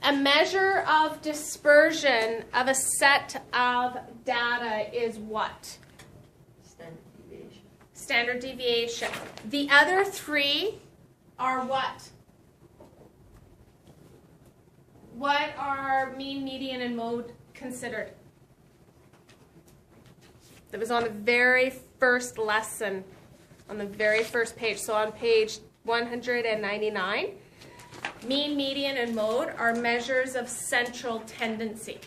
A measure of dispersion of a set of data is what? Standard deviation. Standard deviation. The other three are what? What are mean, median, and mode considered? That was on the very first lesson, on the very first page. So on page 199, mean, median, and mode are measures of central tendency.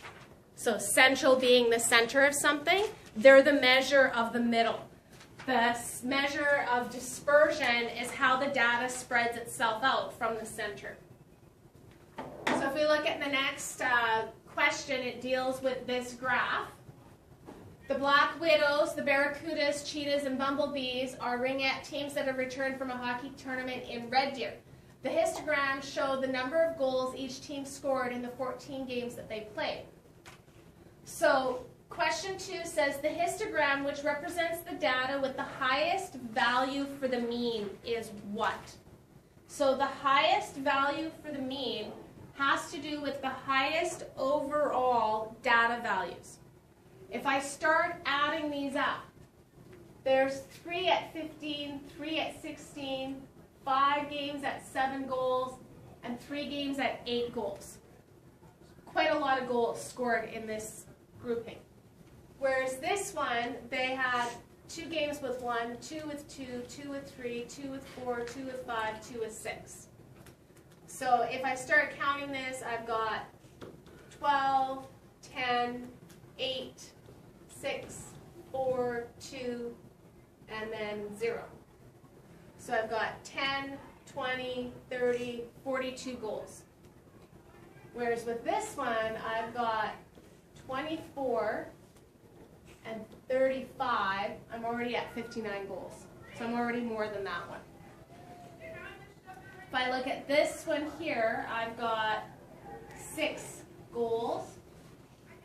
So central being the center of something, they're the measure of the middle. The measure of dispersion is how the data spreads itself out from the center. So if we look at the next question, it deals with this graph. The Black Widows, the Barracudas, Cheetahs, and Bumblebees are ringette teams that have returned from a hockey tournament in Red Deer. The histograms show the number of goals each team scored in the 14 games that they played. So question 2 says the histogram, which represents the data with the highest value for the mean, is what? So the highest value for the mean has to do with the highest overall data values. If I start adding these up, there's 3 at 15, 3 at 16, 5 games at 7 goals, and 3 games at 8 goals. Quite a lot of goals scored in this grouping. Whereas this one, they had 2 games with 1, 2 with 2, 2 with 3, 2 with 4, 2 with 5, 2 with 6. So if I start counting this, I've got 12, 10, 8, 6, 4, 2, and then 0. So I've got 10, 20, 30, 42 goals. Whereas with this one, I've got 24 and 35. I'm already at 59 goals. So I'm already more than that one. If I look at this one here, I've got 6 goals,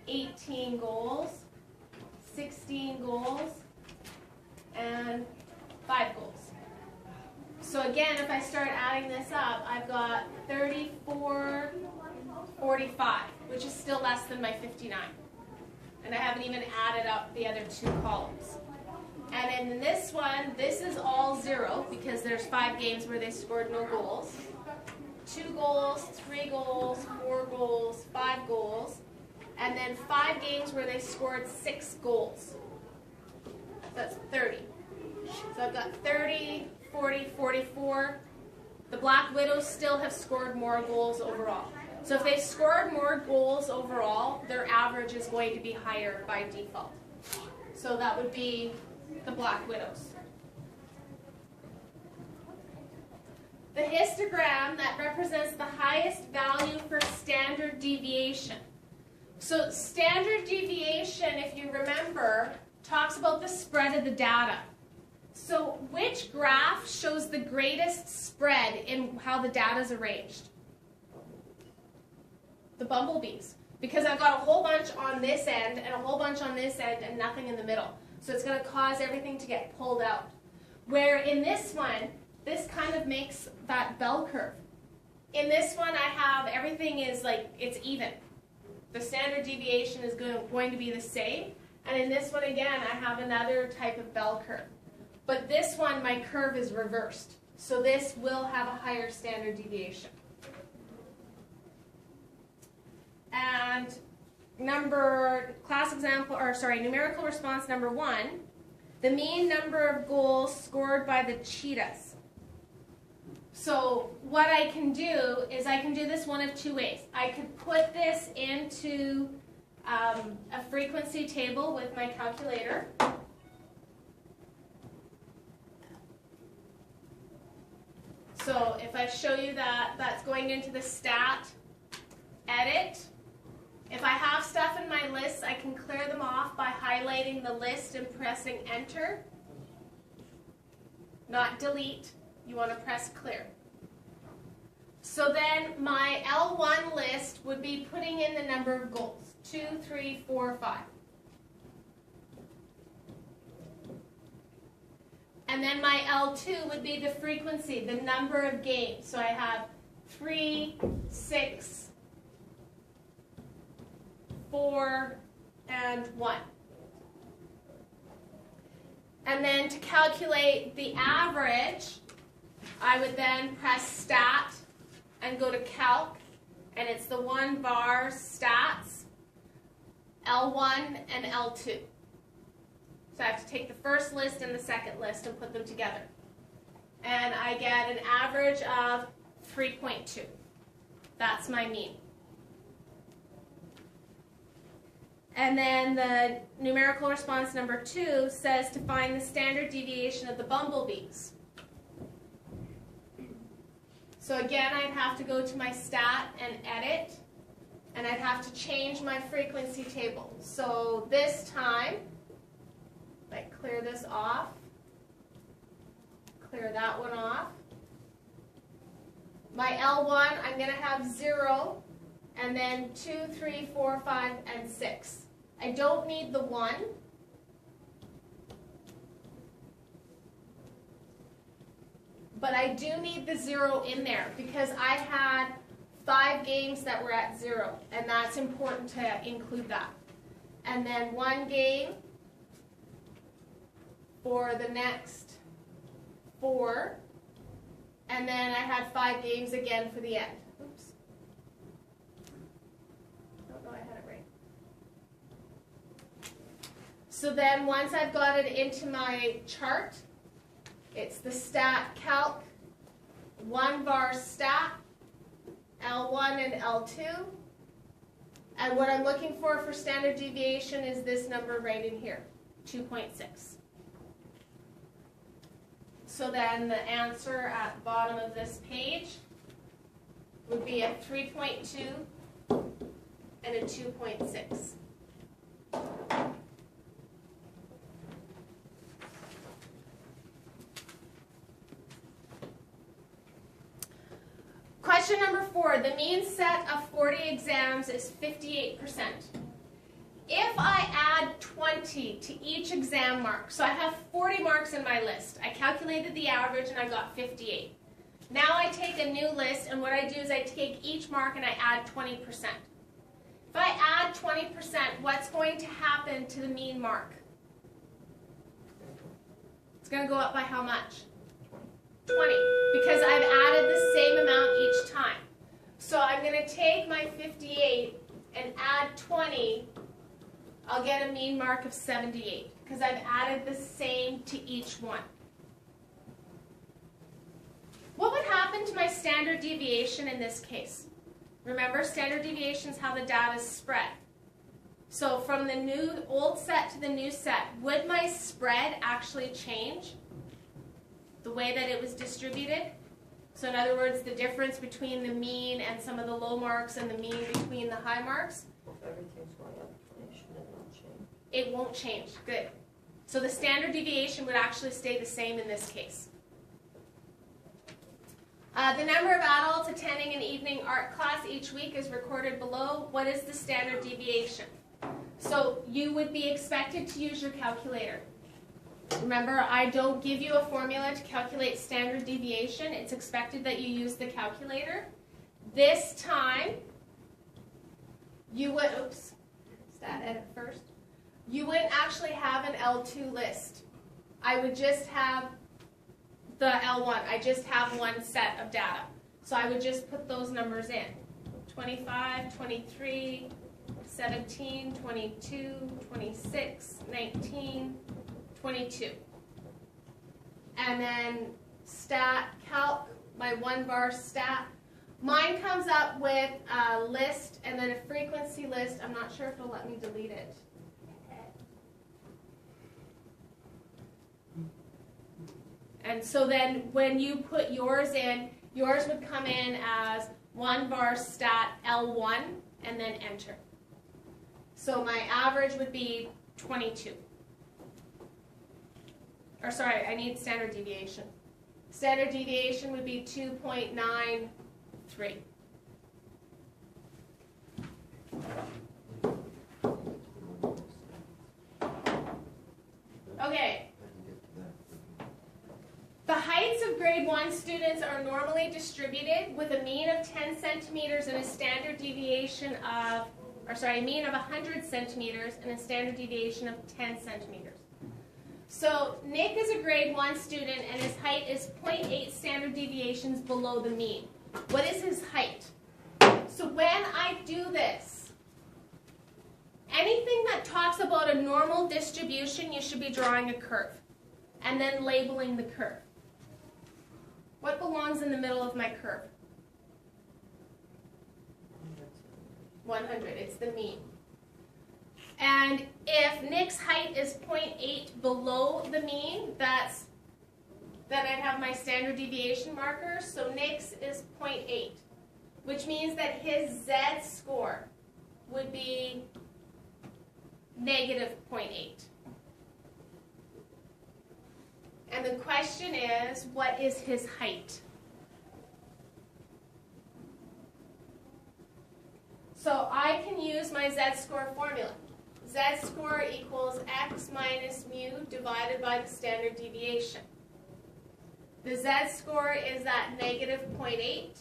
18 goals, 16 goals, and 5 goals. So again, if I start adding this up, I've got 34, 45, which is still less than my 59. And I haven't even added up the other 2 columns. And in this one, this is all 0 because there's 5 games where they scored no goals. 2 goals, 3 goals, 4 goals, 5 goals. And then 5 games where they scored 6 goals. That's 30. So I've got 30, 40, 44. The Black Widows still have scored more goals overall. So if they scored more goals overall, their average is going to be higher by default. So that would be the Black Widows. The histogram that represents the highest value for standard deviation. So standard deviation, if you remember, talks about the spread of the data. So which graph shows the greatest spread in how the data is arranged? The Bumblebees. Because I've got a whole bunch on this end and a whole bunch on this end and nothing in the middle. So it's going to cause everything to get pulled out. Where in this one, this kind of makes that bell curve. In this one, I have everything is like, it's even. The standard deviation is going to be the same. And in this one, again, I have another type of bell curve. But this one, my curve is reversed. So this will have a higher standard deviation. And numerical response number 1, the mean number of goals scored by the Cheetahs. So what I can do is I can do this one of 2 ways. I could put this into a frequency table with my calculator. So if I show you that, that's going into the stat edit. If I have stuff in my list, I can clear them off by highlighting the list and pressing enter. Not delete. You want to press clear. So then my L1 list would be putting in the number of goals. 2, 3, 4, 5. And then my L2 would be the frequency, the number of games. So I have 3, 6, 4, and 1. And then to calculate the average, I would then press Stat and go to Calc, and it's the 1 bar stats, L1 and L2. So I have to take the first list and the second list and put them together. And I get an average of 3.2. That's my mean. And then the numerical response number 2 says to find the standard deviation of the bumblebees. So again, I'd have to go to my stat and edit, and I'd have to change my frequency table. So this time, I clear this off, clear that one off. My L1, I'm going to have 0, and then 2, 3, 4, 5, and 6. I don't need the 1. But I do need the 0 in there because I had 5 games that were at 0, and that's important to include that. And then 1 game for the next 4, and then I had 5 games again for the end. Oops. I don't know I had it right. So then once I've got it into my chart, it's the stat calc, 1 bar stat, L1 and L2. And what I'm looking for standard deviation is this number right in here, 2.6. So then the answer at the bottom of this page would be a 3.2 and a 2.6. Question number 4, the mean set of 40 exams is 58%. If I add 20 to each exam mark, so I have 40 marks in my list, I calculated the average and I got 58. Now I take a new list, and what I do is I take each mark and I add 20%. If I add 20%, what's going to happen to the mean mark? It's going to go up by how much? 20, because I've added the same amount each time. So I'm going to take my 58 and add 20. I'll get a mean mark of 78 because I've added the same to each one. What would happen to my standard deviation in this case? Remember, standard deviation is how the data is spread. So from the old set to the new set, would my spread actually change the way that it was distributed? So in other words, the difference between the mean and some of the low marks and the mean between the high marks? If everything's going up, should it not change? It won't change. Good. So the standard deviation would actually stay the same in this case. The number of adults attending an evening art class each week is recorded below. What is the standard deviation? So you would be expected to use your calculator. Remember, I don't give you a formula to calculate standard deviation. It's expected that you use the calculator. This time, you would, oops, stat edit first. You wouldn't actually have an L2 list. I would just have the L1. I just have one set of data. So I would just put those numbers in. 25, 23, 17, 22, 26, 19, 22. And then stat calc, my 1 bar stat. Mine comes up with a list and then a frequency list. I'm not sure if it'll let me delete it. And so then when you put yours in, yours would come in as 1 bar stat L1 and then enter. So my average would be 22. Or sorry, I need standard deviation. Standard deviation would be 2.93. Okay. The heights of grade 1 students are normally distributed with a mean of 10 centimeters and a standard deviation of mean of 100 centimeters and a standard deviation of 10 centimeters. So Nick is a grade 1 student and his height is 0.8 standard deviations below the mean. What is his height? So when I do this, anything that talks about a normal distribution, you should be drawing a curve and then labeling the curve. What belongs in the middle of my curve? 100, it's the mean. And if Nick's height is 0.8 below the mean, then I'd have my standard deviation markers. So Nick's is 0.8, which means that his z-score would be negative 0.8. And the question is, what is his height? So I can use my z-score formula. Z-score equals x minus mu divided by the standard deviation. The z-score is at negative 0.8.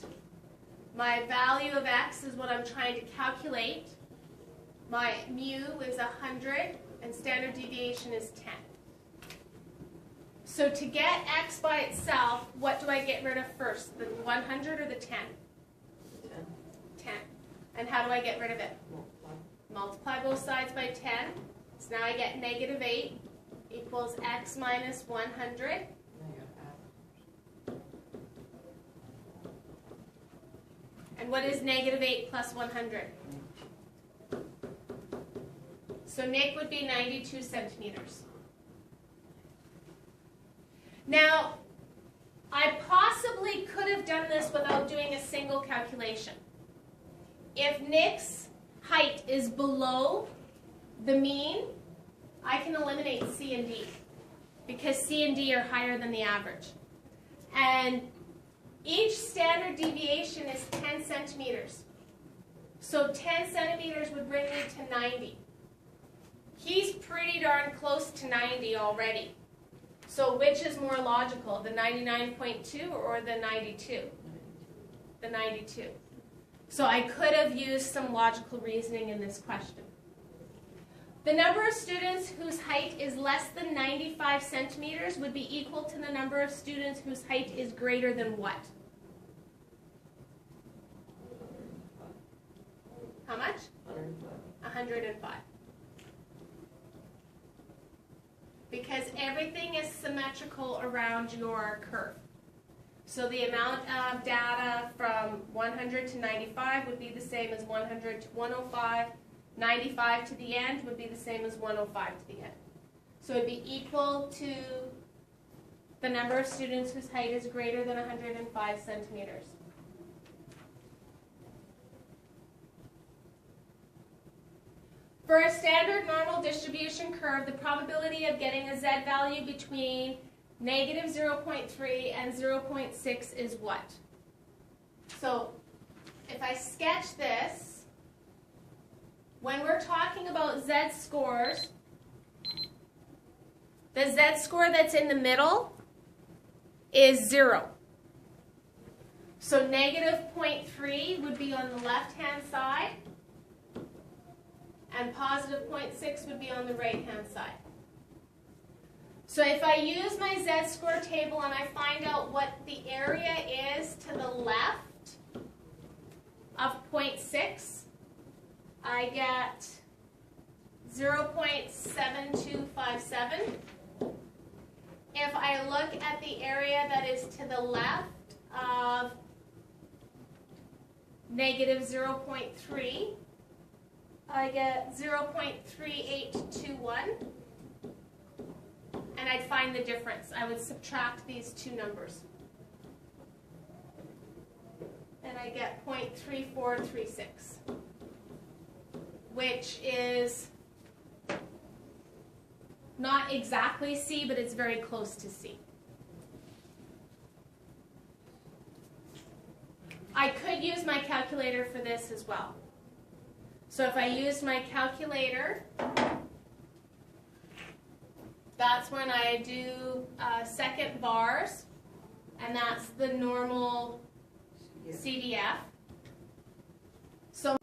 My value of x is what I'm trying to calculate. My mu is 100 and standard deviation is 10. So to get x by itself, what do I get rid of first? The 100 or the 10? 10. And how do I get rid of it? Multiply both sides by 10. So now I get negative 8 equals x minus 100. And what is negative 8 plus 100? So Nick would be 92 centimeters. Now, I possibly could have done this without doing a single calculation. If Nick's height is below the mean, I can eliminate C and D because C and D are higher than the average. And each standard deviation is 10 centimeters. So 10 centimeters would bring me to 90. He's pretty darn close to 90 already. So which is more logical, the 99.2 or the 92? The 92. So I could have used some logical reasoning in this question. The number of students whose height is less than 95 centimeters would be equal to the number of students whose height is greater than what? How much? 105. Because everything is symmetrical around your curve. So the amount of data from 100 to 95 would be the same as 100 to 105. 95 to the end would be the same as 105 to the end. So it would be equal to the number of students whose height is greater than 105 centimeters. For a standard normal distribution curve, the probability of getting a z value between negative 0.3 and 0.6 is what? So if I sketch this, when we're talking about z-scores, the z-score that's in the middle is 0. So negative 0.3 would be on the left-hand side, and positive 0.6 would be on the right-hand side. So if I use my z-score table and I find out what the area is to the left of 0.6, I get 0.7257. If I look at the area that is to the left of negative 0.3, I get 0.3821. And I'd find the difference. I would subtract these two numbers. And I get 0.3436, which is not exactly C, but it's very close to C. I could use my calculator for this as well. So if I used my calculator, that's when I do second bars, and that's the normal CDF. So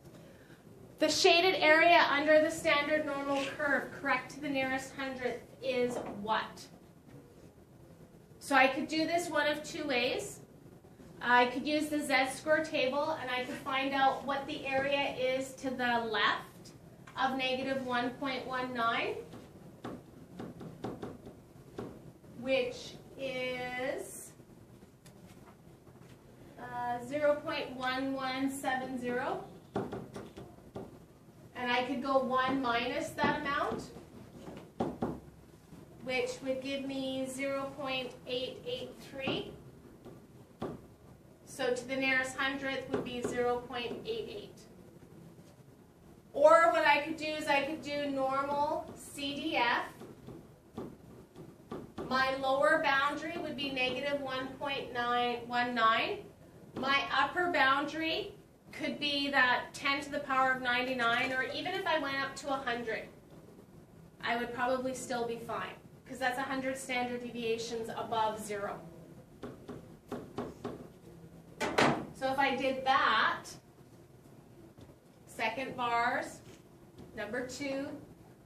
The shaded area under the standard normal curve, correct to the nearest hundredth, is what? So I could do this one of two ways. I could use the z-score table, and I could find out what the area is to the left of negative 1.19, which is 0.1170. And I could go 1 minus that amount, which would give me 0.883. So to the nearest hundredth would be 0.88. Or what I could do is I could do normal CDF. My lower boundary would be negative 1.919. My upper boundary could be that 10 to the power of 99, or even if I went up to 100, I would probably still be fine, because that's 100 standard deviations above 0. So if I did that, second bars, number 2,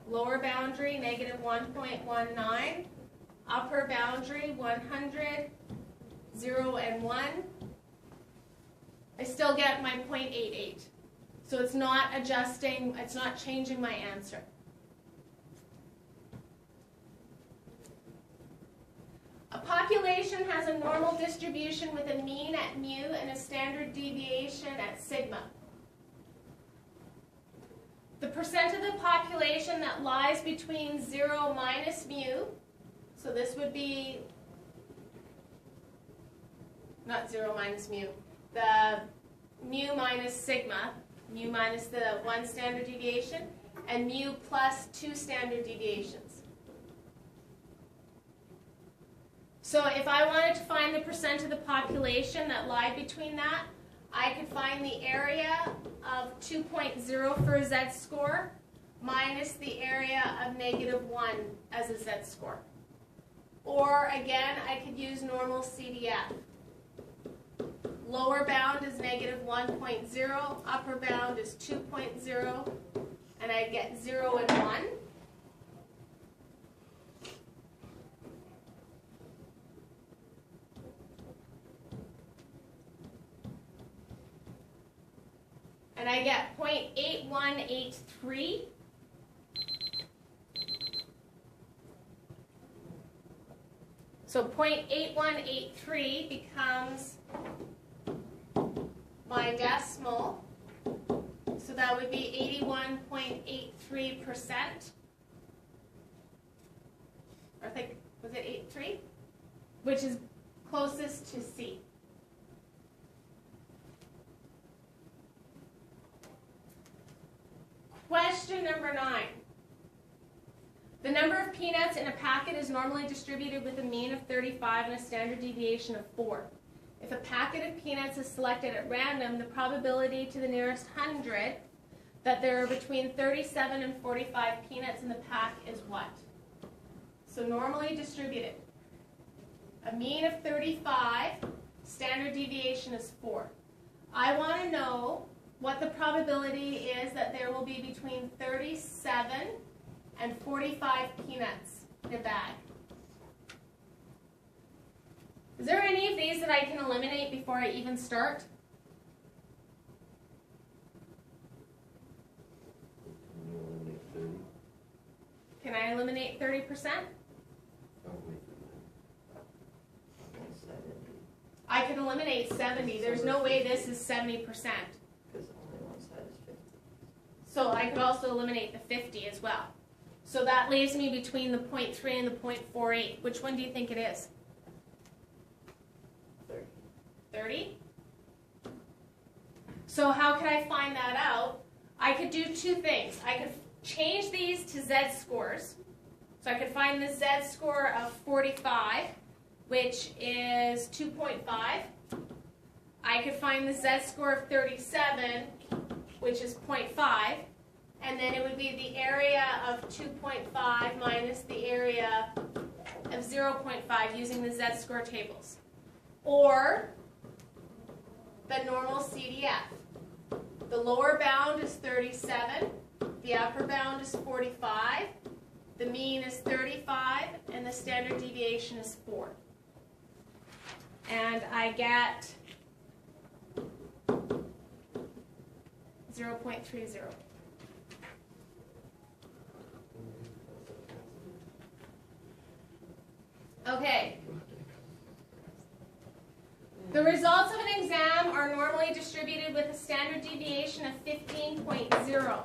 lower boundary, negative 1.19, upper boundary, 100, 0, and 1, I still get my 0.88. So it's not adjusting, it's not changing my answer. A population has a normal distribution with a mean at mu and a standard deviation at sigma. The percent of the population that lies between 0 minus mu, so this would be, not 0 minus mu, the mu minus sigma, mu minus the 1 standard deviation, and mu plus 2 standard deviations. So if I wanted to find the percent of the population that lied between that, I could find the area of 2.0 for a z-score minus the area of negative 1 as a z-score. Or again, I could use normal CDF. Lower bound is negative 1.0, upper bound is 2.0, and I get 0 and 1. And I get 0.8183. So 0.8183 becomes my decimal. So that would be 81.83%. Or I think, was it 83? Which is closest to C. Question number 9. The number of peanuts in a packet is normally distributed with a mean of 35 and a standard deviation of 4. If a packet of peanuts is selected at random, the probability to the nearest 100 that there are between 37 and 45 peanuts in the pack is what? So normally distributed. A mean of 35, standard deviation is 4. I want to know what the probability is that there will be between 37 and 45 peanuts in a bag. Is there any of these that I can eliminate before I even start? Can I eliminate 30%? I could eliminate 70. There's no way this is 70%. Because only one side is 50. So I could also eliminate the 50 as well. So that leaves me between the 0.3 and the 0.48. Which one do you think it is? 30. 30? So how could I find that out? I could do two things. I could change these to z-scores. So I could find the z-score of 45, which is 2.5. I could find the z-score of 37, which is 0.5. And then it would be the area of 2.5 minus the area of 0.5 using the z-score tables. Or the normal CDF. The lower bound is 37, the upper bound is 45, the mean is 35, and the standard deviation is 4. And I get 0.30. Okay. The results of an exam are normally distributed with a standard deviation of 15.0.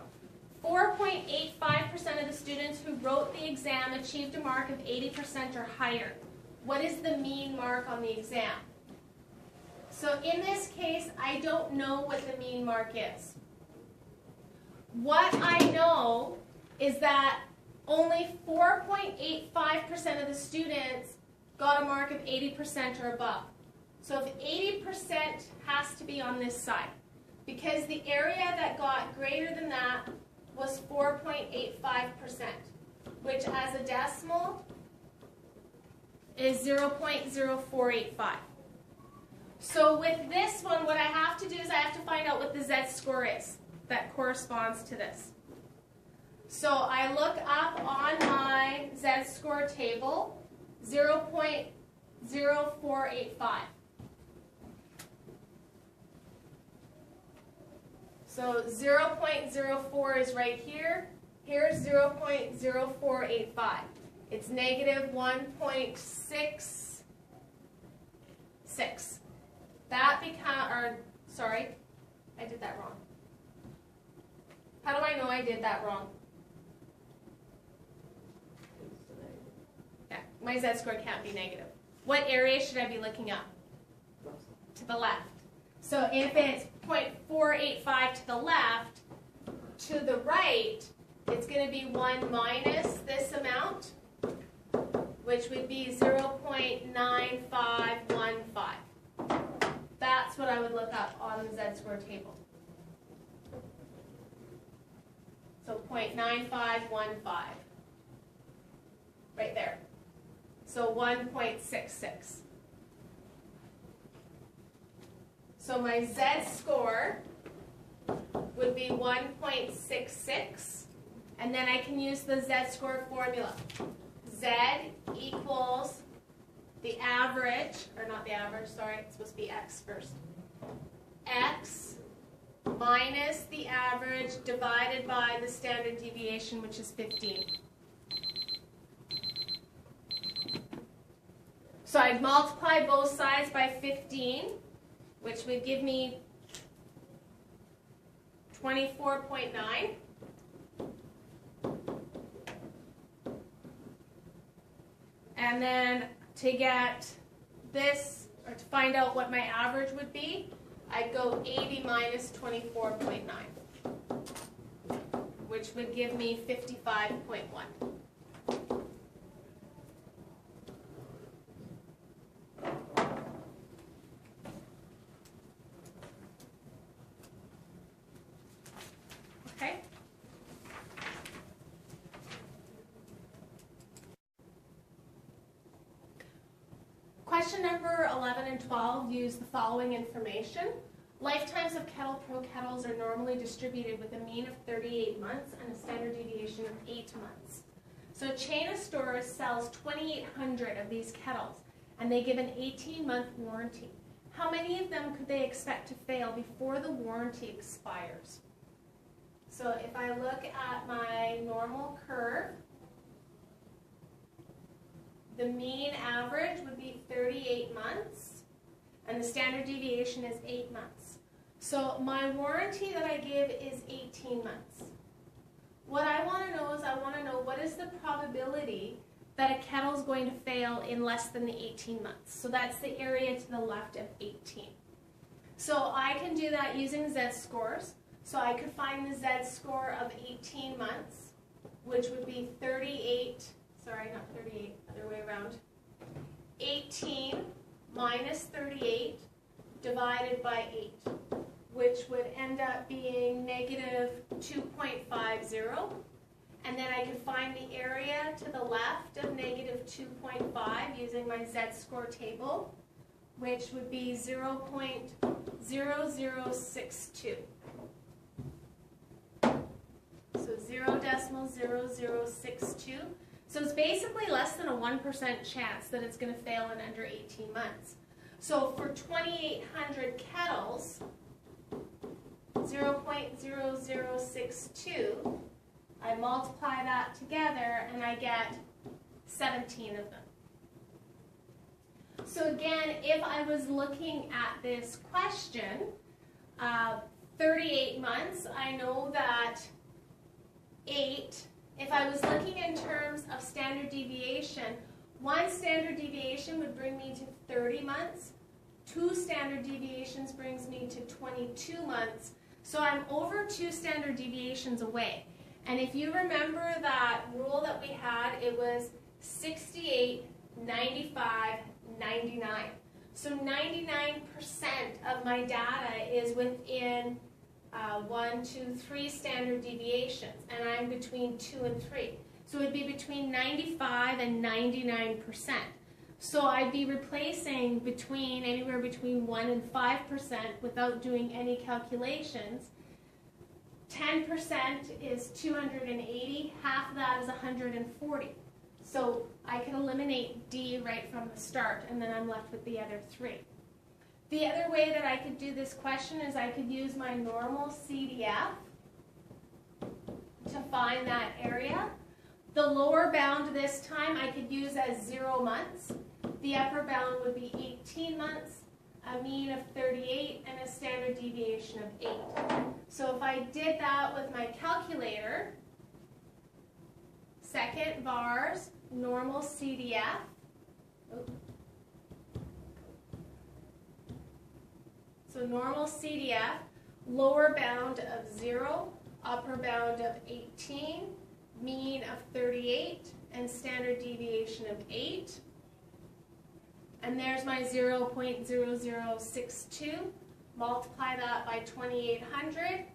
4.85% of the students who wrote the exam achieved a mark of 80% or higher. What is the mean mark on the exam? So in this case, I don't know what the mean mark is. What I know is that only 4.85% of the students got a mark of 80% or above. So if 80% has to be on this side, because the area that got greater than that was 4.85%, which as a decimal is 0.0485. So with this one, what I have to do is I have to find out what the Z-score is that corresponds to this. So I look up on my Z-score table, 0.0485. So 0.04 is right here. Here's 0.0485. It's negative 1.66. That sorry, I did that wrong. How do I know I did that wrong? Yeah, my Z-score can't be negative. What area should I be looking up? To the left. So if it's 0.485 to the left, to the right, it's going to be 1 minus this amount, which would be 0.9515. That's what I would look up on the Z-score table. So 0.9515. Right there. So 1.66. So my Z-score would be 1.66, and then I can use the Z-score formula. Z equals the average, or not the average, sorry, it's supposed to be X first. X minus the average divided by the standard deviation, which is 15. So I'd multiply both sides by 15, which would give me 24.9. And then to get this, or to find out what my average would be, I'd go 80 minus 24.9, which would give me 55.1. Okay? Question number 11 and 12 use the following information. Lifetimes of Kettle Pro kettles are normally distributed with a mean of 38 months and a standard deviation of 8 months. So a chain of stores sells 2,800 of these kettles, and they give an 18-month warranty. How many of them could they expect to fail before the warranty expires? So if I look at my normal curve, the mean average would be 38 months, and the standard deviation is 8 months. So my warranty that I give is 18 months. What I want to know is I want to know what is the probability that a kettle is going to fail in less than the 18 months. So that's the area to the left of 18. So I can do that using Z-scores. So I could find the Z-score of 18 months, which would be 38, sorry, not 38, other way around. 18 minus 38 divided by 8, which would end up being negative 2.50. And then I can find the area to the left of negative 2.5 using my Z-score table, which would be 0.0062. 0.0062. So it's basically less than a 1% chance that it's going to fail in under 18 months. So for 2,800 kettles, 0.0062, I multiply that together and I get 17 of them. So again, if I was looking at this question, 38 months, I know that 8, if I was looking in terms of standard deviation, 1 standard deviation would bring me to 30 months, 2 standard deviations brings me to 22 months, so I'm over 2 standard deviations away. And if you remember that rule that we had, it was 68, 95, 99. So 99% of my data is within 1, 2, 3 standard deviations, and I'm between 2 and 3. So it'd be between 95 and 99%. So I'd be replacing anywhere between 1 and 5% without doing any calculations. 10% is 280, half of that is 140. So I can eliminate D right from the start, and then I'm left with the other 3. The other way that I could do this question is I could use my normal CDF to find that area. The lower bound this time I could use as 0 months. The upper bound would be 18 months, a mean of 38, and a standard deviation of 8. So if I did that with my calculator, second VARS, normal CDF, so normal CDF, lower bound of 0, upper bound of 18, mean of 38, and standard deviation of 8. And there's my 0.0062. Multiply that by 2,800,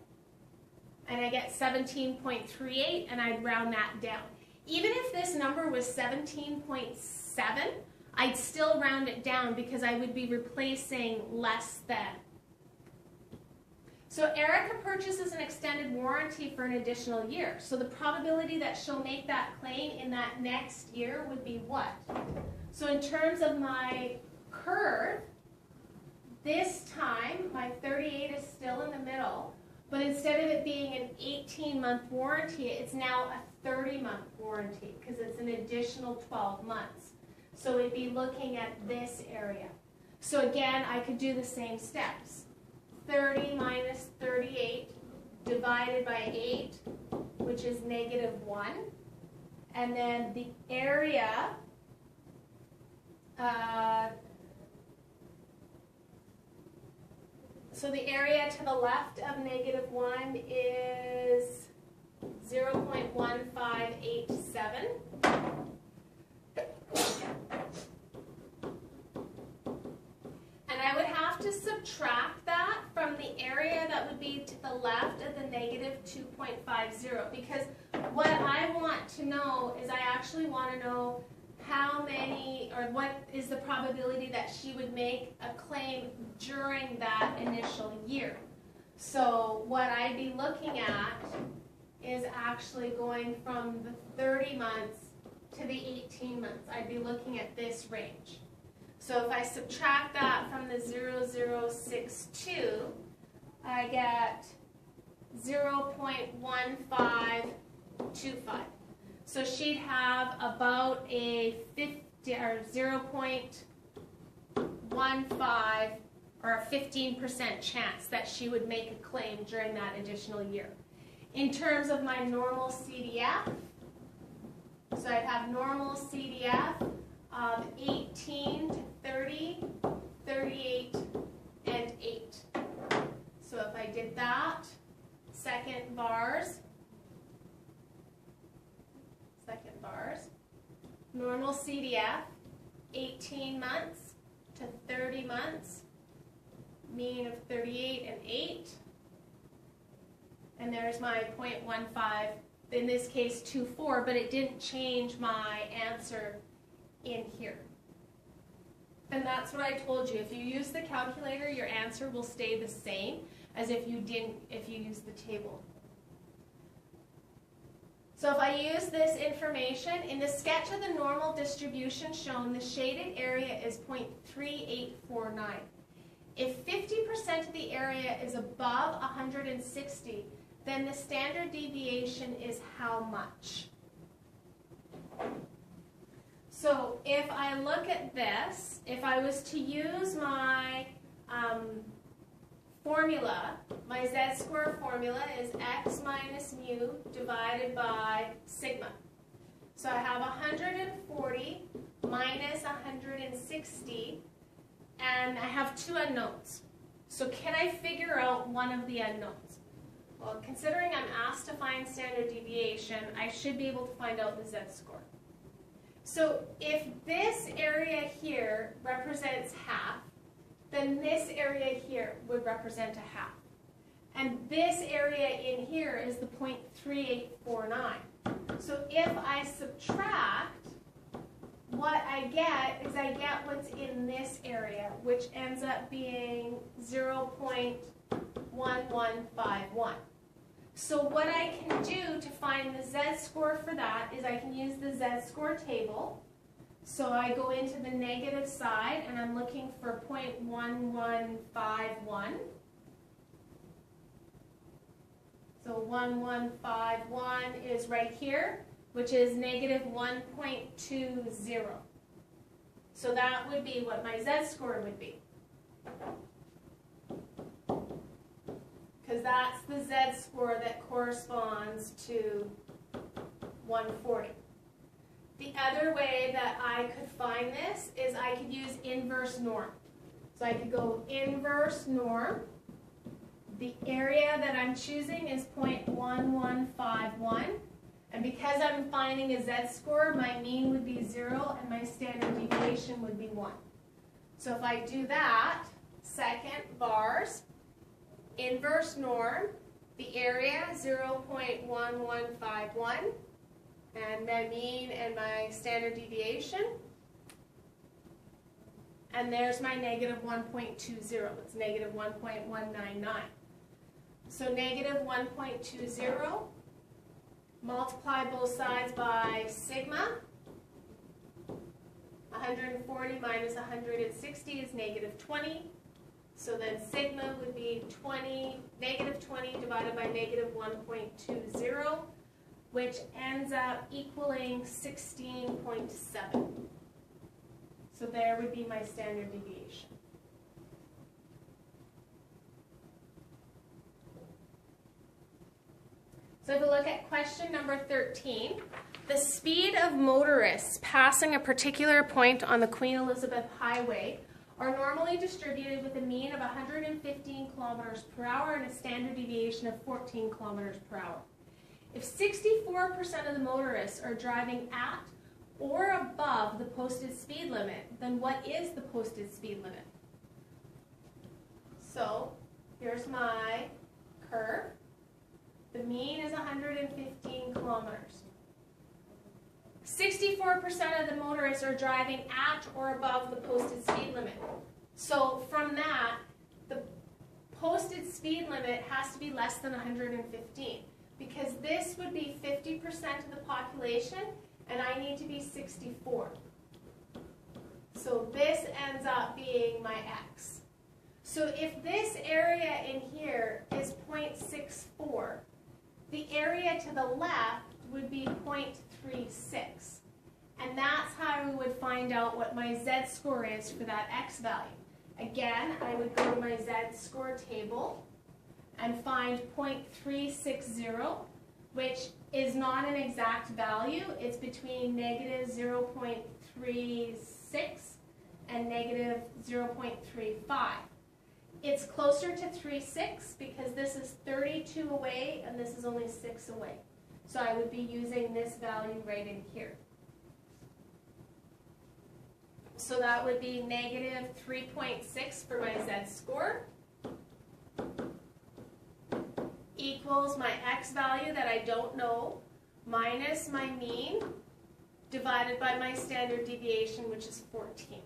and I get 17.38, and I'd round that down. Even if this number was 17.7, I'd still round it down because I would be replacing less than. So Erica purchases an extended warranty for an additional year. So the probability that she'll make that claim in that next year would be what? So in terms of my curve, this time my 38 is still in the middle, but instead of it being an 18-month warranty, it's now a 30-month warranty because it's an additional 12 months. So we'd be looking at this area. So again, I could do the same steps. 30 minus 38 divided by 8, which is -1. And then the area, so the area to the left of -1 is 0.1587. And I would have to subtract that from the area that would be to the left of the -2.50, because what I want to know is I actually want to know how many, or what is the probability that she would make a claim during that initial year. So what I'd be looking at is actually going from the 30 months to the 18 months. I'd be looking at this range. So if I subtract that from the 0.0062, I get 0.1525. So she'd have about a 0.15 or a 15% chance that she would make a claim during that additional year. In terms of my normal CDF, so I'd have normal CDF of 18 to 30, 38, and 8. So if I did that, second VARS, normal CDF, 18 months to 30 months, mean of 38 and 8. And there's my 0.15, in this case 24, but it didn't change my answer in here. And that's what I told you. If you use the calculator, your answer will stay the same as if you used the table. So if I use this information, in the sketch of the normal distribution shown, the shaded area is 0.3849. If 50% of the area is above 160, then the standard deviation is how much? So if I look at this, if I was to use my formula, my z-score formula is x minus mu divided by sigma. So I have 140 minus 160, and I have two unknowns. So can I figure out one of the unknowns? Well, considering I'm asked to find standard deviation, I should be able to find out the z-score. So if this area here represents half, then this area here would represent a half. And this area in here is the 0.3849. So if I subtract, what I get is I get what's in this area, which ends up being 0.1151. So what I can do to find the z-score for that is I can use the z-score table. So I go into the negative side and I'm looking for 0.1151. So 1151 is right here, which is negative 1.20. So that would be what my z-score would be. Because that's the z-score that corresponds to 140. The other way that I could find this is I could use inverse norm. So I could go inverse norm. The area that I'm choosing is 0.1151. And because I'm finding a z-score, my mean would be 0 and my standard deviation would be 1. So if I do that, second bars, inverse norm, the area 0.1151, and my mean and my standard deviation, and there's my negative 1.20. It's negative 1.199. So negative 1.20, multiply both sides by sigma. 140 minus 160 is negative 20. So then sigma would be negative 20 divided by negative 1.20, which ends up equaling 16.7. So there would be my standard deviation. So if we look at question number 13, the speed of motorists passing a particular point on the Queen Elizabeth Highway are normally distributed with a mean of 115 kilometers per hour and a standard deviation of 14 kilometers per hour. If 64% of the motorists are driving at or above the posted speed limit, then what is the posted speed limit? So here's my curve. The mean is 115 kilometers. 64% of the motorists are driving at or above the posted speed limit. So from that, the posted speed limit has to be less than 115, because this would be 50% of the population and I need to be 64. So this ends up being my x. So if this area in here is 0.64, the area to the left would be 0.36. And that's how we would find out what my z-score is for that x value. Again, I would go to my z-score table and find 0.360, which is not an exact value. It's between negative 0.36 and negative 0.35. It's closer to 3.6 because this is 32 away and this is only 6 away. So I would be using this value right in here. So that would be negative 3.6 for my z-score equals my x value that I don't know minus my mean divided by my standard deviation, which is 14.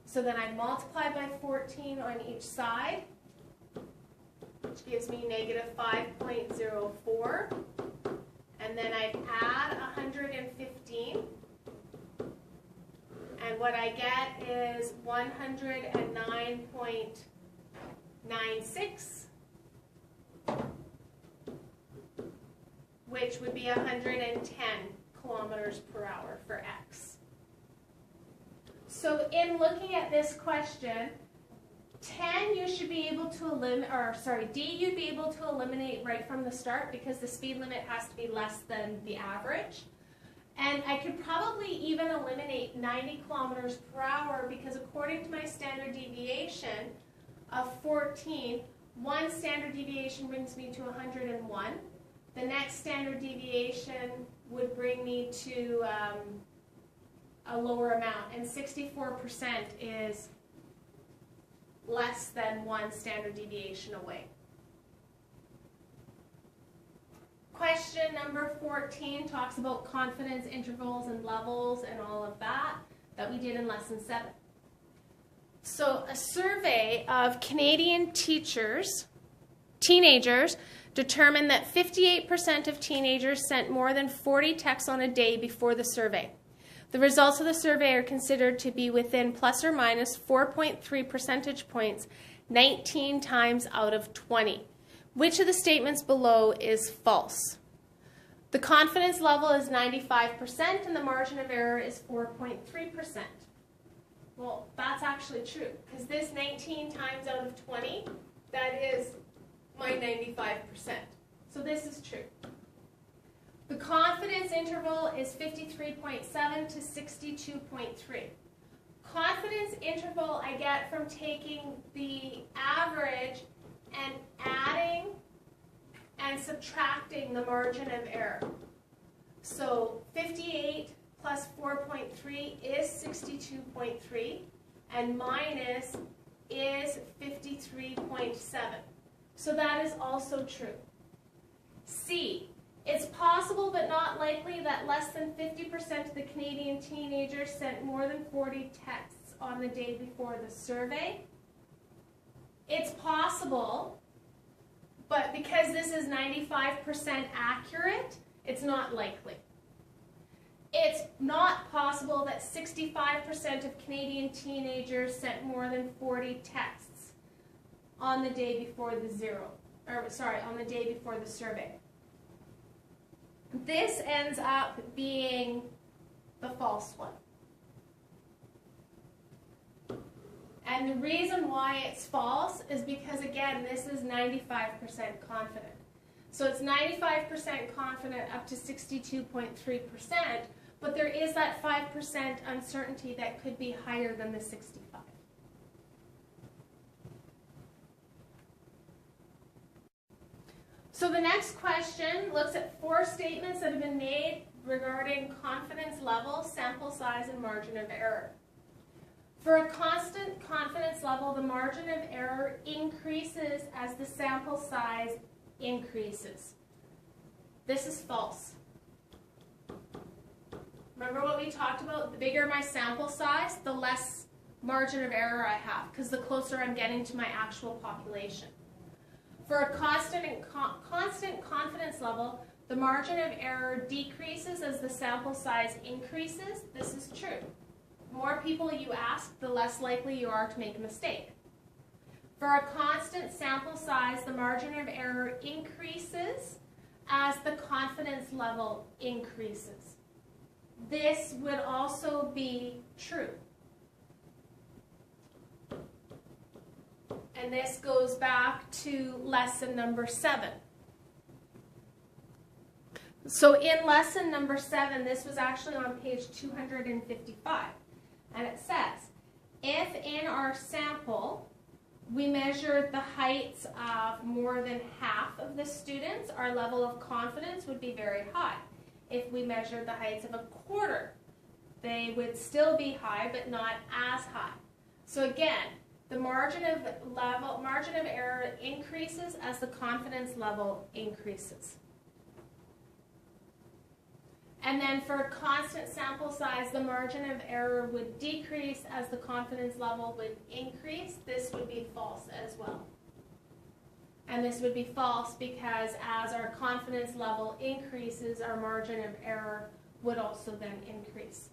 So then I multiply by 14 on each side, which gives me negative 5.04. And then I I get is 109.96, which would be 110 kilometers per hour for X. So in looking at this question, 10 you should be able to eliminate, or sorry, D you'd be able to eliminate right from the start because the speed limit has to be less than the average. And I could probably even eliminate 90 kilometers per hour because according to my standard deviation of 14, one standard deviation brings me to 101. The next standard deviation would bring me to a lower amount, and 64% is less than one standard deviation away. Question number 14 talks about confidence intervals and levels and all of that we did in lesson 7. So a survey of Canadian teenagers determined that 58% of teenagers sent more than 40 texts on a day before the survey. The results of the survey are considered to be within plus or minus 4.3 percentage points 19 times out of 20. Which of the statements below is false? The confidence level is 95% and the margin of error is 4.3%. Well, that's actually true because this 19 times out of 20, that is my 95%. So this is true. The confidence interval is 53.7 to 62.3. Confidence interval I get from taking the average and adding and subtracting the margin of error. So 58 plus 4.3 is 62.3 and minus is 53.7. So that is also true. C. It's possible but not likely that less than 50% of the Canadian teenagers sent more than 40 texts on the day before the survey. It's possible, but because this is 95% accurate, it's not likely. It's not possible that 65% of Canadian teenagers sent more than 40 texts on the day before the on the day before the survey. This ends up being the false one. And the reason why it's false is because, again, this is 95% confident. So it's 95% confident up to 62.3%, but there is that 5% uncertainty that could be higher than the 65. So the next question looks at 4 statements that have been made regarding confidence level, sample size, and margin of error. For a constant confidence level, the margin of error increases as the sample size increases. This is false. Remember what we talked about? The bigger my sample size, the less margin of error I have, because the closer I'm getting to my actual population. For a constant confidence level, the margin of error decreases as the sample size increases. This is true. The more people you ask, the less likely you are to make a mistake. For a constant sample size, the margin of error increases as the confidence level increases. This would also be true. And this goes back to lesson number 7. So in lesson number 7, this was actually on page 255. And it says, if in our sample we measured the heights of more than half of the students, our level of confidence would be very high. If we measured the heights of a quarter, they would still be high, but not as high. So again, the margin of error increases as the confidence level increases. And then for a constant sample size, the margin of error would decrease as the confidence level would increase. This would be false as well. And this would be false because as our confidence level increases, our margin of error would also then increase.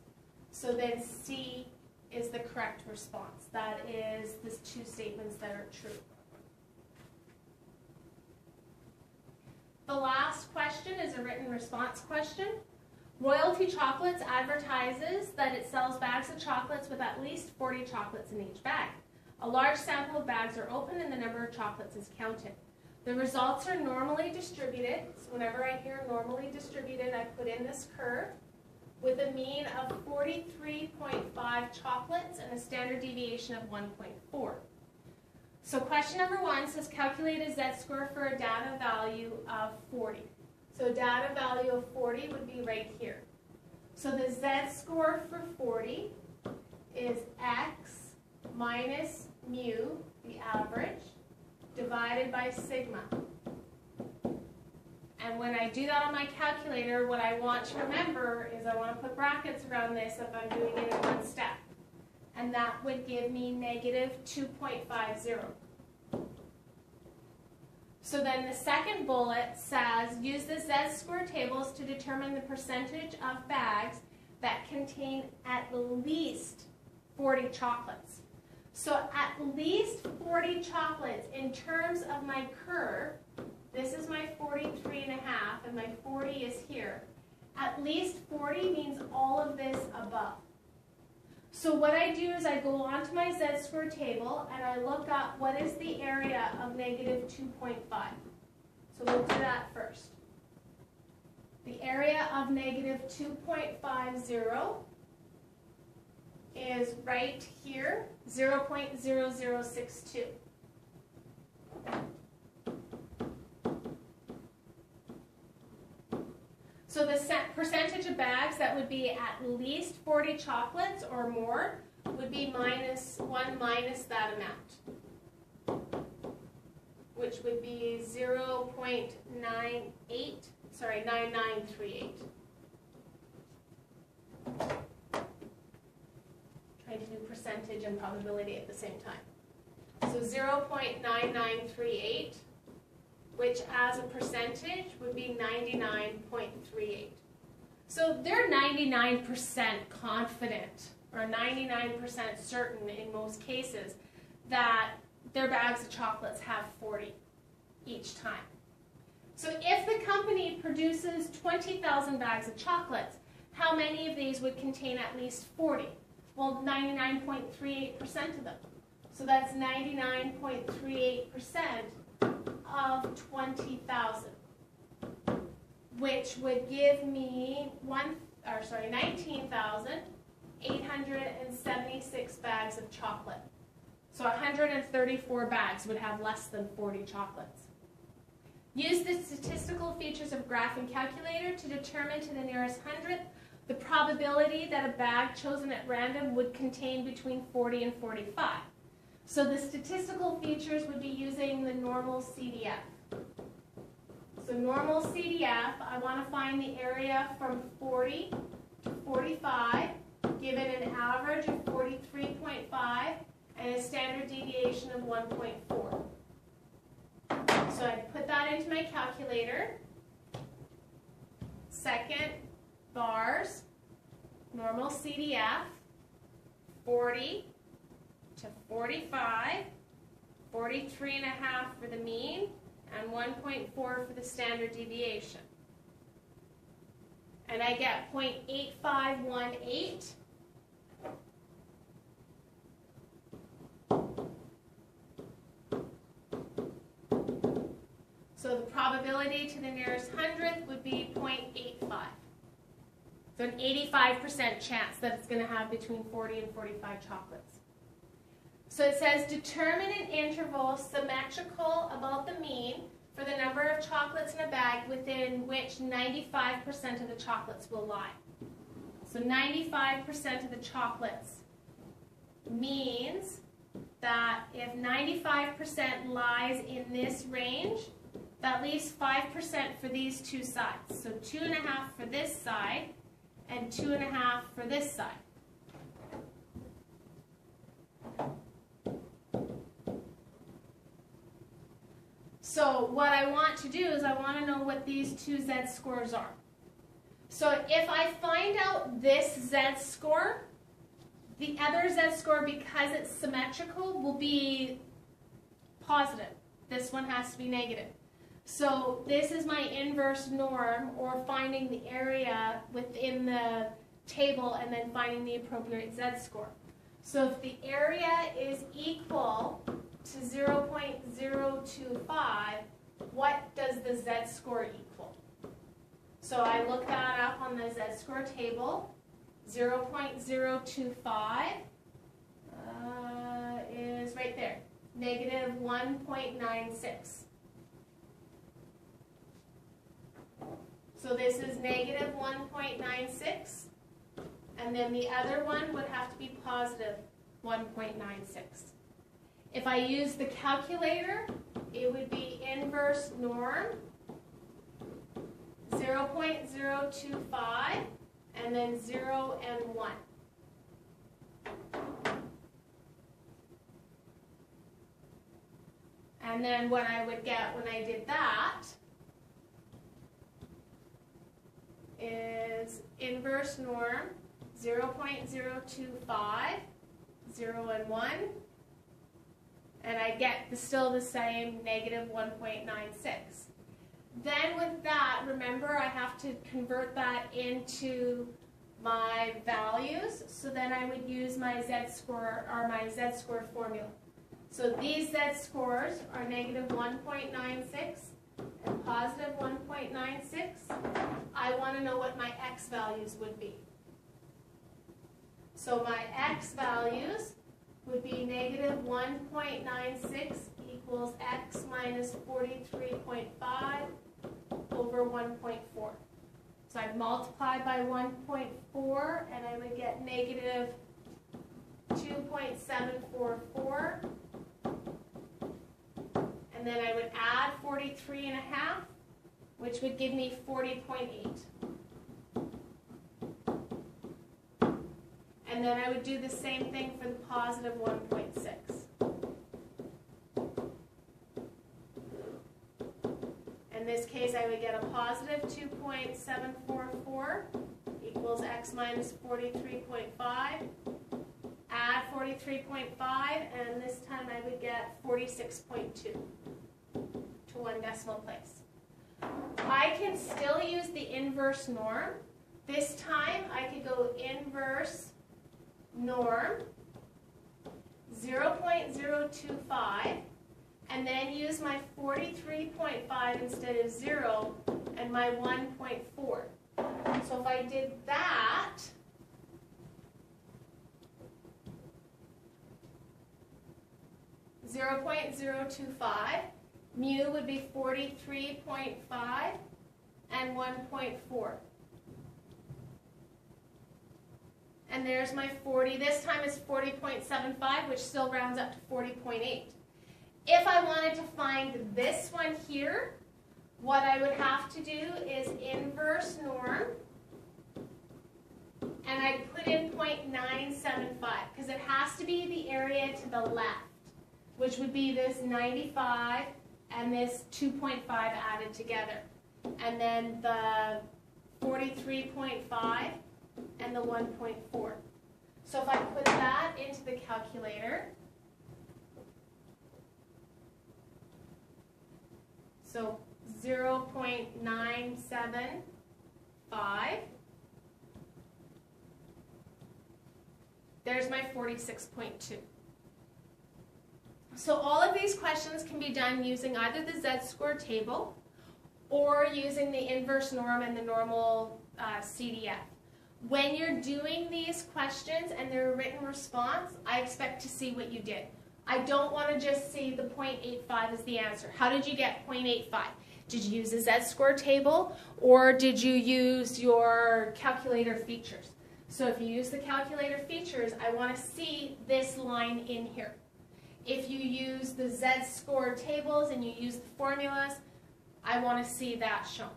So then C is the correct response. That is the two statements that are true. The last question is a written response question. Royalty Chocolates advertises that it sells bags of chocolates with at least 40 chocolates in each bag. A large sample of bags are opened and the number of chocolates is counted. The results are normally distributed. So whenever I hear normally distributed, I put in this curve with a mean of 43.5 chocolates and a standard deviation of 1.4. So question number 1 says calculate a z-score for a data value of 40. So data value of 40 would be right here. So the z-score for 40 is x minus mu, the average, divided by sigma. And when I do that on my calculator, what I want to remember is I want to put brackets around this if I'm doing it in one step. And that would give me negative 2.50. So then the second bullet says, use the z-score tables to determine the percentage of bags that contain at least 40 chocolates. So at least 40 chocolates in terms of my curve, this is my 43.5 and my 40 is here. At least 40 means all of this above. So what I do is I go onto my z-score table and I look up what is the area of negative 2.5. So we'll do that first. The area of negative 2.50 is right here, 0.0062. So the percentage of bags that would be at least 40 chocolates or more would be -1 minus that amount, which would be 9938. Trying to do percentage and probability at the same time. So 0.9938, which as a percentage would be 99.38. So they're 99% confident, or 99% certain in most cases, that their bags of chocolates have 40 each time. So if the company produces 20,000 bags of chocolates, how many of these would contain at least 40? Well, 99.38% of them. So that's 99.38% of 20,000, which would give me 19,876 bags of chocolate. So 134 bags would have less than 40 chocolates. Use the statistical features of graphing calculator to determine to the nearest hundredth the probability that a bag chosen at random would contain between 40 and 45. So the statistical features would be using the normal CDF. So normal CDF, I want to find the area from 40 to 45, given an average of 43.5 and a standard deviation of 1.4. So I put that into my calculator. Second, bars, normal CDF, 40 to 45, 43.5 for the mean, and 1.4 for the standard deviation. And I get 0.8518. So the probability to the nearest hundredth would be 0.85. So an 85% chance that it's going to have between 40 and 45 chocolates. So it says determine an interval symmetrical about the mean for the number of chocolates in a bag within which 95% of the chocolates will lie. So 95% of the chocolates means that if 95% lies in this range, that leaves 5% for these two sides. So 2.5 for this side and 2.5 for this side. So what I want to do is I want to know what these two z-scores are. So if I find out this z-score, The other z-score, because it's symmetrical, will be positive. This one has to be negative. So this is my inverse norm, or finding the area within the table and then finding the appropriate z-score. So if the area is equal to 0.025, what does the z-score equal? So I look that up on the z-score table. 0.025 is right there, negative 1.96. So this is negative 1.96, and then the other one would have to be positive 1.96. If I use the calculator, it would be inverse norm 0.025 and then 0 and 1. And then what I would get when I did that is inverse norm 0.025, 0 and 1, and I get still the same negative 1.96. Then with that, remember I have to convert that into my values, so then I would use my z-score, or my z-score formula. So these z-scores are negative 1.96 and positive 1.96. I want to know what my x values would be. So my x values would be negative 1.96 equals x minus 43.5 over 1.4. So I'd multiply by 1.4 and I would get negative 2.744. And then I would add 43.5, which would give me 40.8. And then I would do the same thing for the positive 1.6. In this case, I would get a positive 2.744 equals x minus 43.5. Add 43.5, and this time I would get 46.2 to one decimal place. I can still use the inverse norm. This time I could go inverse norm 0.025 and then use my 43.5 instead of 0 and my 1.4. So if I did that, .025, mu would be 43.5 and 1.4. And there's my 40. This time it's 40.75, which still rounds up to 40.8. If I wanted to find this one here, what I would have to do is inverse norm, and I'd put in 0.975, because it has to be the area to the left, which would be this 95 and this 2.5 added together. And then the 43.5 and the 1.4. So if I put that into the calculator, so 0.975, there's my 46.2. So all of these questions can be done using either the z-score table or using the inverse norm and the normal CDF. When you're doing these questions and they're a written response, I expect to see what you did. I don't want to just see the 0.85 as the answer. How did you get 0.85? Did you use a z-score table, or did you use your calculator features? So if you use the calculator features, I want to see this line in here. If you use the z-score tables and you use the formulas, I want to see that shown.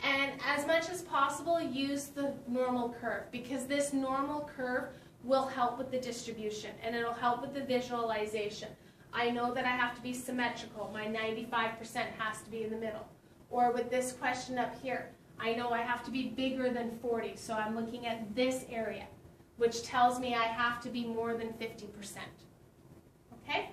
And as much as possible, use the normal curve, because this normal curve will help with the distribution and it'll help with the visualization. I know that I have to be symmetrical. My 95% has to be in the middle. Or with this question up here, I know I have to be bigger than 40, so I'm looking at this area. which tells me I have to be more than 50%. Okay?